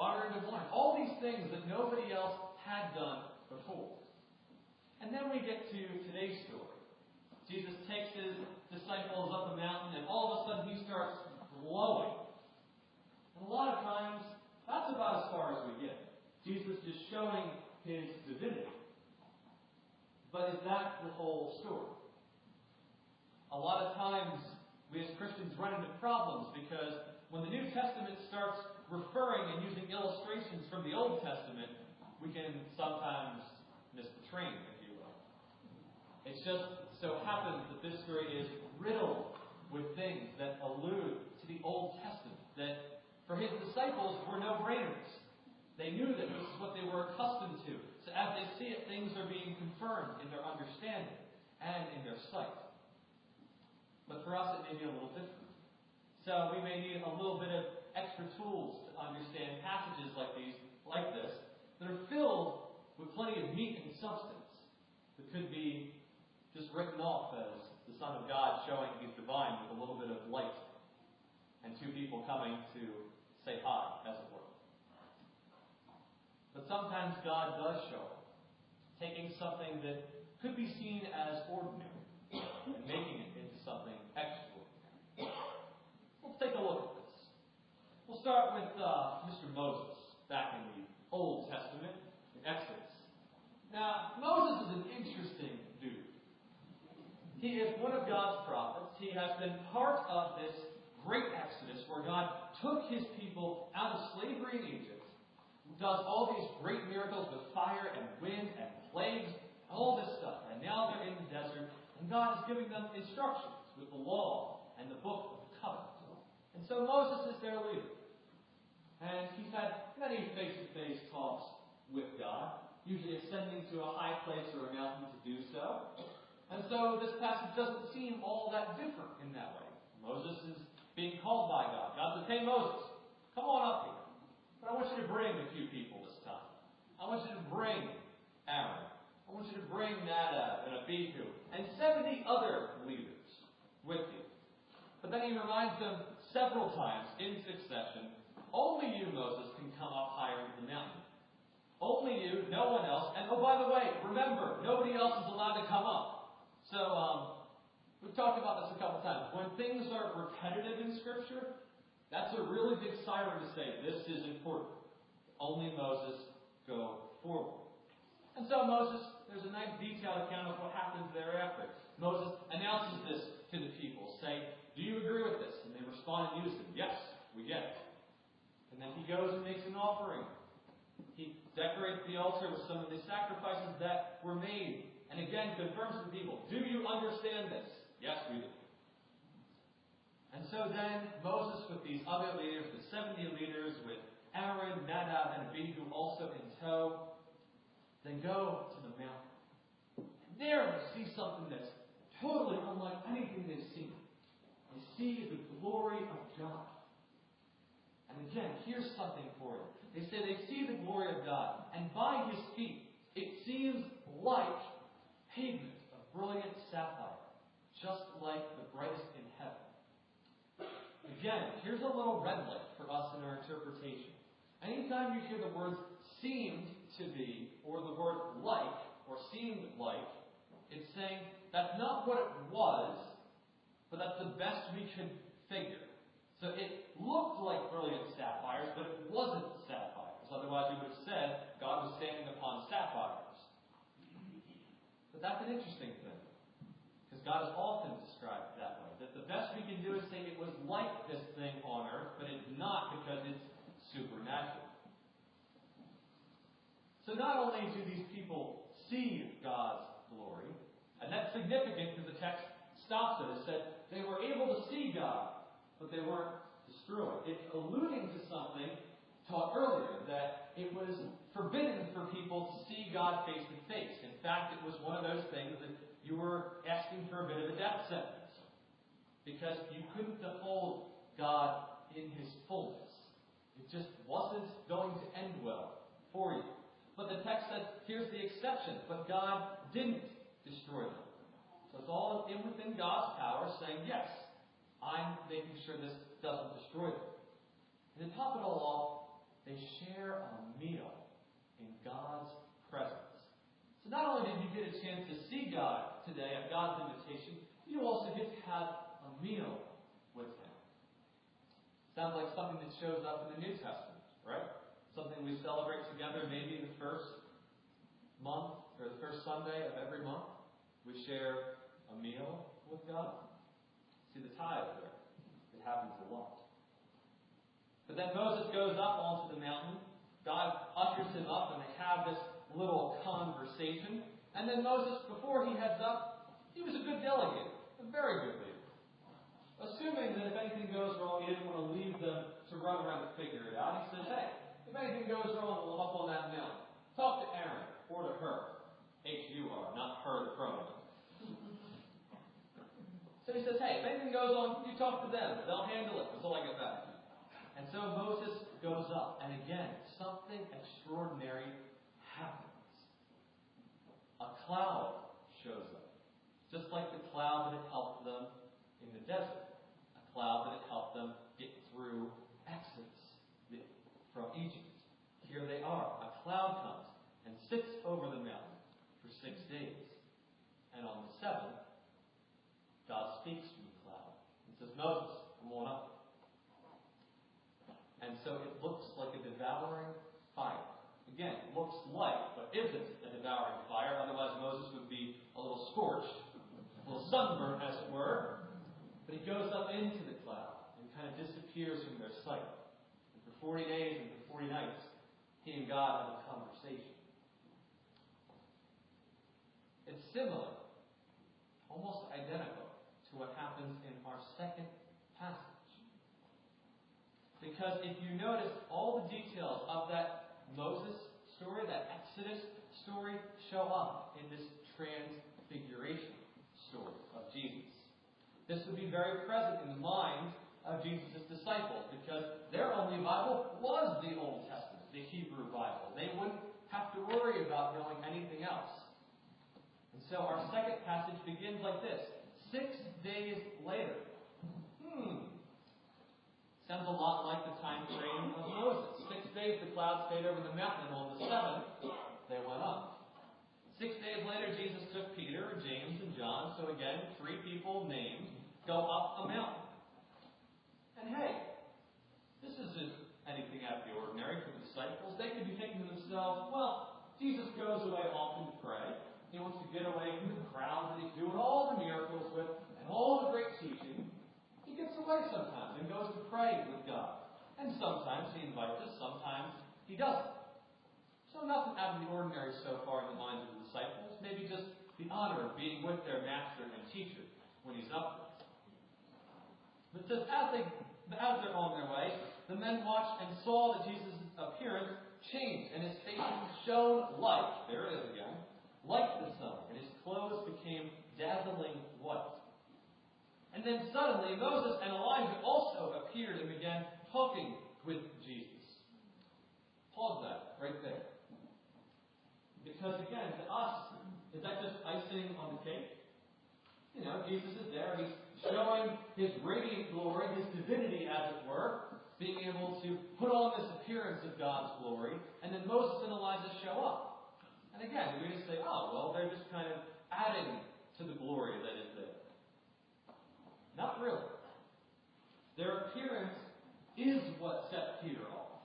water into wine. All these things that nobody else had done before. And then we get to today's story. Jesus takes his disciples up a mountain, and all of a sudden he starts glowing. And a lot of times, that's about as far as we get. Jesus just showing his divinity. But is that the whole story? A lot of times, we as Christians run into problems because when the New Testament starts referring and using illustrations from the Old Testament, we can sometimes miss the train, if you will. It just so happens that this story is riddled with things that allude to the Old Testament, that for his disciples were no-brainers. They knew that this is what they were accustomed to. So as they see it, things are being confirmed in their understanding and in their sight. But for us, it may be a little different. So we may need a little bit of extra tools to understand passages like this, that are filled with plenty of meat and substance, that could be just written off as the Son of God showing he's divine with a little bit of light, and two people coming to say hi, as it were. But sometimes God does show up, taking something that could be seen as ordinary and making it into something extraordinary. Let's take a look at this. We'll start with Mr. Moses, back in the Old Testament, in Exodus. Now, Moses is an interesting dude. He is one of God's prophets. He has been part of this great Exodus where God took his people out of slavery in Egypt, does all these great miracles with fire and wind and plagues, all this stuff. And now they're in the desert, and God is giving them instructions with the law and the book of the covenant. And so Moses is their leader. And he's had many face-to-face talks with God, usually ascending to a high place or a mountain to do so. And so this passage doesn't seem all that different in that way. Moses is being called by God. God says, "Hey Moses, come on up here. But I want you to bring a few people this time. I want you to bring Aaron. I want you to bring Nadab and Abihu and 70 other leaders with you." But then he reminds them several times in succession, only you, Moses, can come up higher into the mountain. Only you, no one else. And oh, by the way, remember, nobody else is allowed to come up. So, we've talked about this a couple times. When things are repetitive in Scripture, that's a really big siren to say, this is important. Only Moses go forward. And so Moses, there's a nice detailed account of what happens thereafter. Moses announces this to the people, saying, "Do you agree with this?" And they respond in unison, "Yes, we get it." And then he goes and makes an offering. He decorates the altar with some of the sacrifices that were made. And again, confirms to the people, "Do you understand this?" "Yes, we do." And so then, Moses with these other leaders, the 70 leaders, with Aaron, Nadab, and Abihu also in tow, they go to the mountain. And there they see something that's totally unlike anything they've seen. They see the glory of God. And again, here's something for you. They say they see the glory of God, and by his feet, it seems like pavement of brilliant sapphire, just like the brightest in heaven. Again, here's a little red light for us in our interpretation. Anytime you hear the words "seemed to be" or the word "like" or "seemed like," it's saying that's not what it was, but that's the best we could figure. So it looked like brilliant sapphires, but it wasn't sapphires. Otherwise, we would have said God was standing upon sapphires. But that's an interesting thing, because God is often described that way. That the best we can do is say it was like this thing on earth, but it's not, because it's supernatural. So not only do these people see God's glory, and that's significant because the text stops it. It said they were able to see God, but they weren't destroyed. It's alluding to something taught earlier, that it was forbidden for people to see God face to face. In fact, it was one of those things that you were asking for a bit of a death sentence, because you couldn't behold God in his fullness. It just wasn't going to end well for you. But the text says, here's the exception, but God didn't destroy them. So it's all within God's power, saying, yes, I'm making sure this doesn't destroy them. And to top it all off, They share a meal in God's presence. So not only did you get a chance to see God today at God's invitation, you also get to have a meal with Him. Sounds like something that shows up in the New Testament, right? Something we celebrate together maybe in the first month or the first Sunday of every month. We share a meal with God. See the tithe there. It happens a lot. But then Moses goes up onto the mountain. God ushers him up and they have this little conversation. And then Moses, before he heads up, he was a good delegate. A very good leader. Assuming that if anything goes wrong, he didn't want to leave them to run around and figure it out. He says, hey, if anything goes wrong, we'll up on that mountain. Talk to Aaron or to her. H-U-R, not her, the pronoun. So he says, hey, if anything goes on, you talk to them. They'll handle it until I get back. And so Moses goes up, and again, something extraordinary happens. A cloud shows up, just like the cloud that had helped them in the desert, a cloud that had helped them get through Exodus from Egypt. Here they are. A cloud comes and sits over the mountain for 6 days. And on the seventh, God speaks from the cloud and says, Moses, come on up. And so it looks like a devouring fire. Again, it looks like, but isn't a devouring fire. Otherwise, Moses would be a little scorched, a little sunburned, as it were. But he goes up into the cloud and kind of disappears from their sight. And for 40 days and for 40 nights, he and God have a conversation. It's similar, almost identical, to what happens in our second passage. Because if you notice, all the details of that Moses story, that Exodus story, show up in this Transfiguration story of Jesus. This would be very present in the mind of Jesus' disciples, because their only Bible was the Old Testament, the Hebrew Bible. They wouldn't have to worry about knowing anything else. And so our second passage begins like this. 6 days later. Sounds a lot like the time frame of Moses. 6 days the cloud stayed over the mountain, and on the seventh, they went up. 6 days later, Jesus took Peter, James, and John, so again, 3 people named, go up a mountain. And hey, this isn't anything out of the ordinary for the disciples. They could be thinking to themselves, well, Jesus goes away often to pray. He wants to get away from the crowd that he's doing all the miracles with and all the great teaching. He gets away sometimes and goes to pray with God. And sometimes he invites us, sometimes he doesn't. So nothing out of the ordinary so far in the minds of the disciples. Maybe just the honor of being with their master and teacher when he's up there. But it says, as they're on their way, the men watched and saw that Jesus' appearance changed, and his face shone like, there it is again, like the sun, and his clothes became dazzling white. And then suddenly Moses and Elijah also appeared and began talking with Jesus. Pause that right there. Because again, to us, is that just icing on the cake? You know, Jesus is there, he's showing his radiant glory, his divinity as it were, being able to put on this appearance of God's glory, and then Moses and Elijah show up. And again, we just say, oh, well, they're just kind of adding to the glory that is there. Not really. Their appearance is what set Peter off.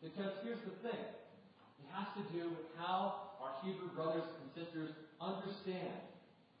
Because here's the thing. It has to do with how our Hebrew brothers and sisters understand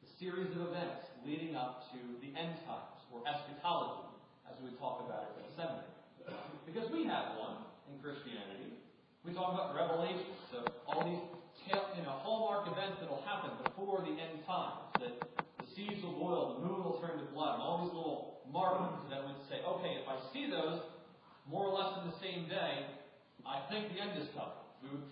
the series of events leading up to the end times, or eschatology, as we talk about it at the seminary. Because we have one in Christianity. We talk about Revelation. So all these hallmark events that will happen before the end times, that the seas will boil, the moon will turn to blood, and all these little markers that would say, okay, if I see those more or less in the same day, I think the end is coming. We would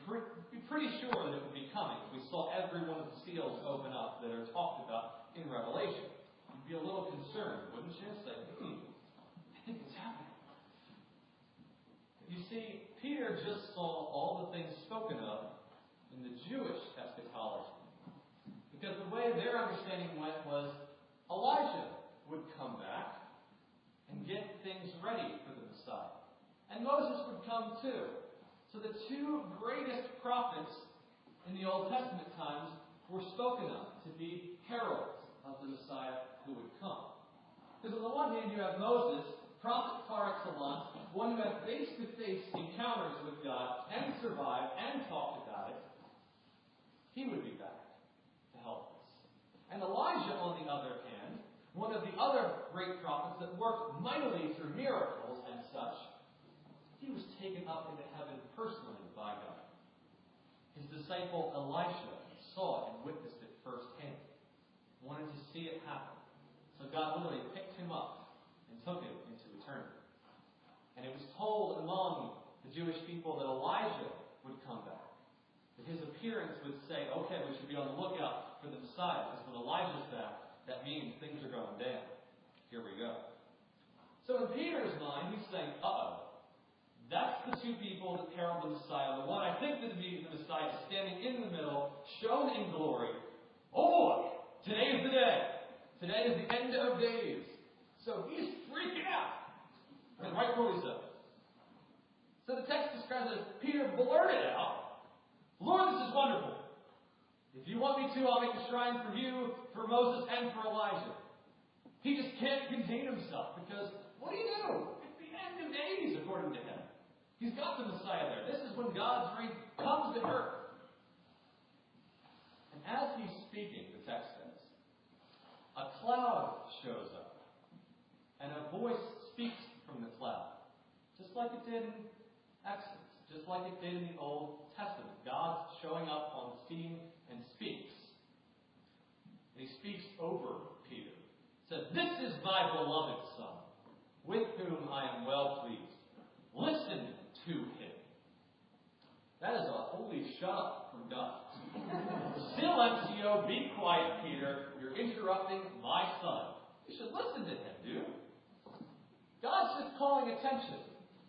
be pretty sure that it would be coming if we saw every one of the seals open up that are talked about in Revelation. You'd be a little concerned, wouldn't you? Say, I think it's happening. You see, Peter just saw all the things spoken of in the Jewish eschatology. Because the way their understanding went was Elijah would come back and get things ready for the Messiah. And Moses would come too. So the two greatest prophets in the Old Testament times were spoken of to be heralds of the Messiah who would come. Because on the one hand, you have Moses, prophet par excellence, one who had face-to-face encounters with God and survived and talked about it. He would be back to help us. And Elijah, on the other hand, one of the other great prophets that worked mightily through miracles and such, he was taken up into heaven personally by God. His disciple Elisha saw and witnessed it firsthand, wanted to see it happen. So God literally picked him up and took him into eternity. And it was told among the Jewish people that Elijah would come back. That his appearance would say, okay, we should be on the lookout for the Messiah, because when Elijah's back, that means things are going down. Here we go. So in Peter's mind, he's saying, that's the two people that herald the Messiah. The one I think to be the Messiah is standing in the middle, shown in glory. Oh boy, today is the day. Today is the end of days. So he's freaking out. And rightfully so. So the text describes it as Peter blurted out, Lord, this is wonderful. If you want me to, I'll make a shrine for you, for Moses, and for Elijah. He just can't contain himself because, what do you do? It's the end of days, according to him. He's got the Messiah there. This is when God's reign comes to earth. And as he's speaking, the text says, a cloud shows up, and a voice speaks from the cloud, just like it did in Exodus, just like it did in the Old Testament. God's showing up on the scene and speaks. And he speaks over Peter. He says, "This is my beloved Son, with whom I am well pleased. Listen to him." That is a holy shut up from God. Silencio, be quiet, Peter. You're interrupting my son. You should listen to him, dude. God's just calling attention.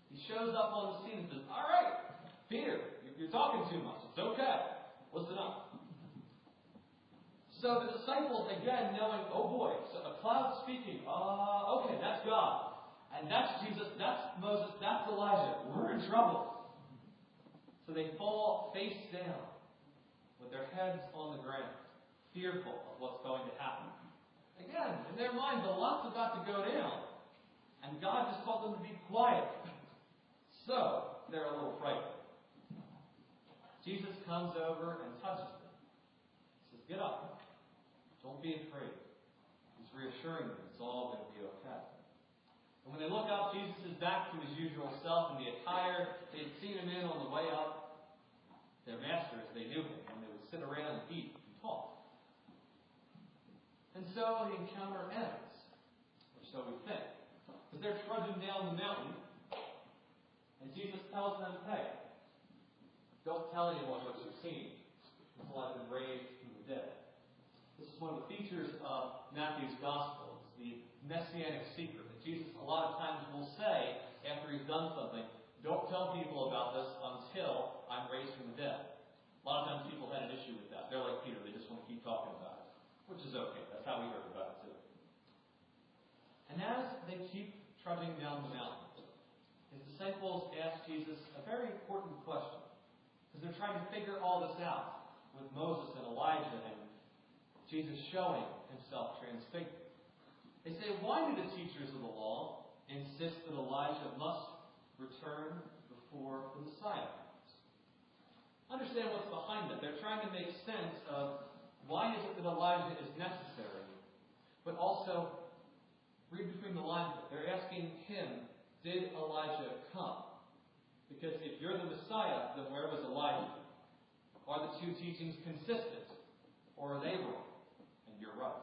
He shows up on the scene and says, all right, Peter, you're talking too much. It's okay. Listen up. So the disciples, again, knowing, oh boy, so a cloud speaking. Okay, that's God. And that's Jesus, that's Moses, that's Elijah. We're in trouble. So they fall face down with their heads on the ground, fearful of what's going to happen. Again, in their minds, a lot's about to go down. And God just told them to be quiet. So they're a little frightened. Jesus comes over and touches them. He says, get up. Don't be afraid. He's reassuring them it's all going to be okay. And when they look up, Jesus is back to his usual self in the attire they had seen him in on the way up. Their masters, they knew him, and they would sit around and eat and talk. And so the encounter ends, or so we think. Because they're trudging down the mountain, and Jesus tells them, hey, don't tell anyone what you've seen until I've been raised from the dead. This is one of the features of Matthew's Gospel. It's the messianic secret that Jesus a lot of times will say after he's done something, don't tell people about this until I'm raised from the dead. A lot of times people had an issue with that. They're like Peter, they just want to keep talking about it. Which is okay. That's how we heard about it too. And as they keep trudging down the mountain, his disciples ask Jesus a very important question. Because they're trying to figure all this out with Moses and Elijah and Jesus showing himself transfigured. They say, why do the teachers of the law insist that Elijah must return before the Messiah comes? Understand what's behind it. They're trying to make sense of why is it that Elijah is necessary, but also read between the lines of it. They're asking him, did Elijah come? Because if you're the Messiah, then where was Elijah? Are the two teachings consistent? Or are they wrong? And you're right.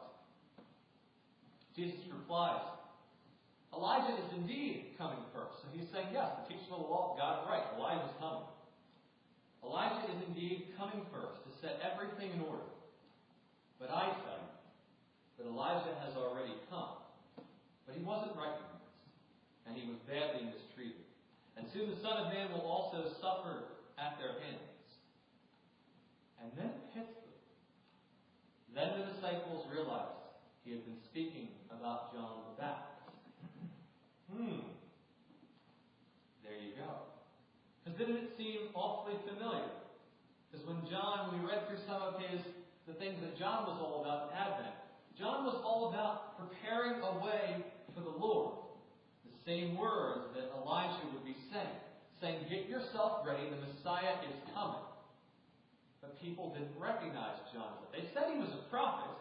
Jesus replies, Elijah is indeed coming first. So he's saying, yes, the teachers of the law got it right. Elijah's coming. Elijah is indeed coming first to set everything in order. But I tell you that Elijah has already come. But he wasn't recognized. And he was badly mistreated. And soon the Son of Man will also suffer at their hands. And then it hits them. Then the disciples realized he had been speaking about John the Baptist. There you go. Because didn't it seem awfully familiar? Because when we read through some of the things that John was all about in Advent, John was all about preparing a way for the Lord. The same words that Elijah would be saying, get yourself ready, the Messiah is coming. But people didn't recognize John. They said he was a prophet.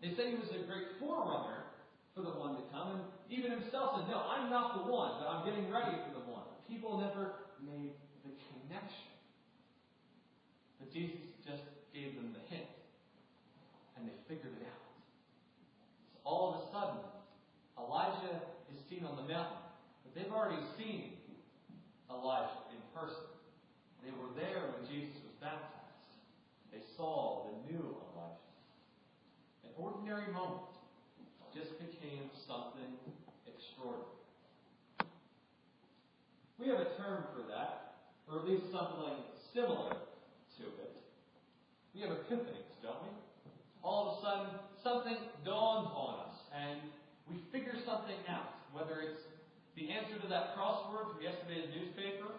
They said he was a great forerunner for the one to come. And even himself said, no, I'm not the one, but I'm getting ready for the one. People never made the connection. But Jesus just gave them the hint. And they figured it out. So all of a sudden, Elijah is seen on the mountain. But they've already seen Elijah in person. They were there when Jesus was baptized. They saw the new Elijah. An ordinary moment just became something extraordinary. We have a term for that, or at least something similar to it. We have epiphanies, don't we? All of a sudden, something dawns on us, and we figure something out, whether it's the answer to that crossword from yesterday's newspaper,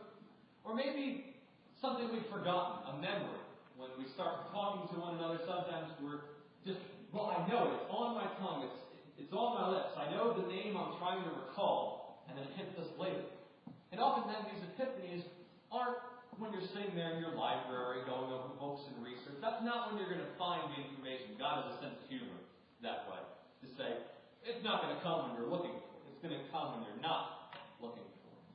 or maybe something we've forgotten, a memory. When we start talking to one another, sometimes we're just, I know it. It's on my tongue. It's on my lips. I know the name I'm trying to recall, and then it hits us later. And often then these epiphanies aren't when you're sitting there in your library going over books and research. That's not when you're going to find the information. God has a sense of humor that way. To say, it's not going to come when you're looking for it. It's going to come when you're not looking for it.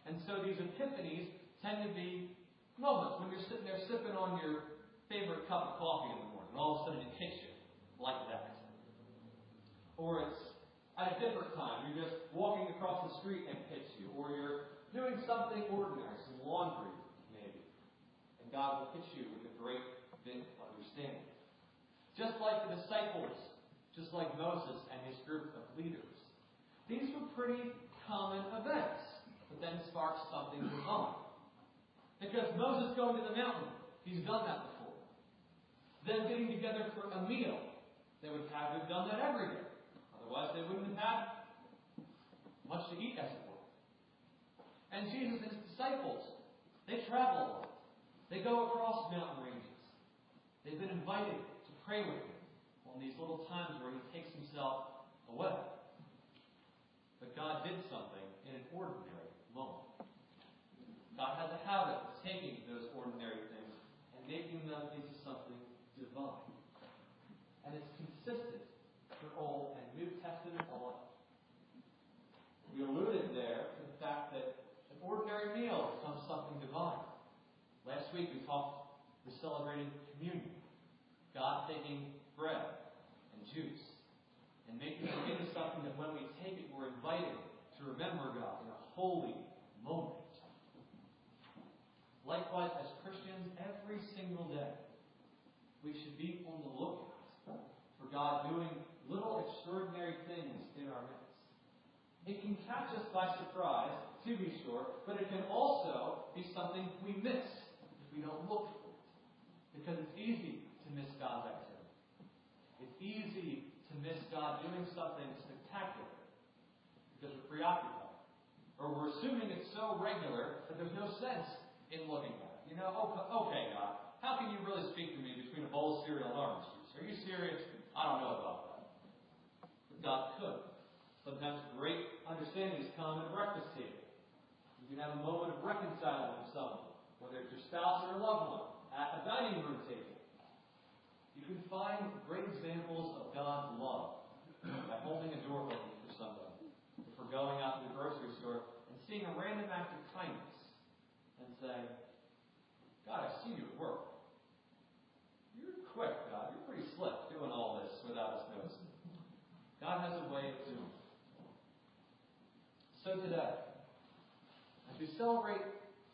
And so these epiphanies tend to be moments when you're sitting there sipping on your favorite cup of coffee in the morning, and all of a sudden it hits you like that. Or it's at a different time. You're just walking across the street and it hits you. Or you're doing something ordinary, some laundry maybe. And God will hit you with a great big understanding. Just like the disciples, just like Moses and his group of leaders. These were pretty common events, but then sparked something divine. Because Moses going to the mountain, he's done that before. Them getting together for a meal, they would have to have done that every day. Otherwise, they wouldn't have had much to eat, as it were. And Jesus and his disciples, they travel a lot. They go across mountain ranges. They've been invited to pray with him on these little times where he takes himself away. But God did something in an ordinary moment. God has a habit of taking those ordinary things and making them into something divine. And it's consistent for Old and New Testament alike. We alluded there to the fact that an ordinary meal becomes something divine. Last week we celebrated communion. God taking bread and juice and making it into something that when we take it, we're invited to remember God in a holy moment. Likewise, as Christians, every single day, we should be on the lookout for God doing little extraordinary things in our midst. It can catch us by surprise, to be sure, but it can also be something we miss if we don't look for it. Because it's easy to miss God's activity. It's easy to miss God doing something spectacular because we're preoccupied. Or we're assuming it's so regular that there's no sense in looking at it. Okay, God, how can you really speak to me between a bowl of cereal and orange juice? Are you serious? I don't know about that. But God could. Sometimes great understandings come at a breakfast table. You can have a moment of reconciling with someone, whether it's your spouse or a loved one, at a dining room table. You can find great examples of God's love by holding a door open for somebody, or for going out to the grocery store and seeing a random act of kindness and saying, God, I see you at work. You're quick, God. You're pretty slick doing all this without us noticing. God has a way of doing it. So today, as we celebrate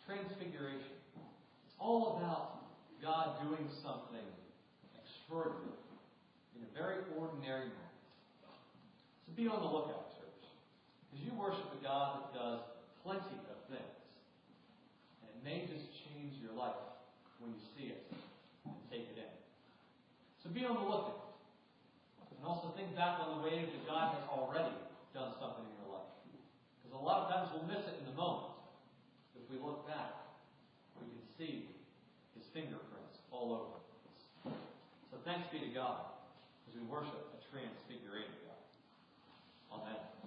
Transfiguration, it's all about God doing something extraordinary in a very ordinary moment. So be on the lookout, church, because you worship a God that does plenty of things. And it may just change your life when you see it and take it in. So be on the lookout. And also think back on the ways that God has already done something in your life. Because a lot of times we'll miss it in the moment. But if we look back, see His fingerprints all over us. So thanks be to God as we worship a transfigurated God. Amen.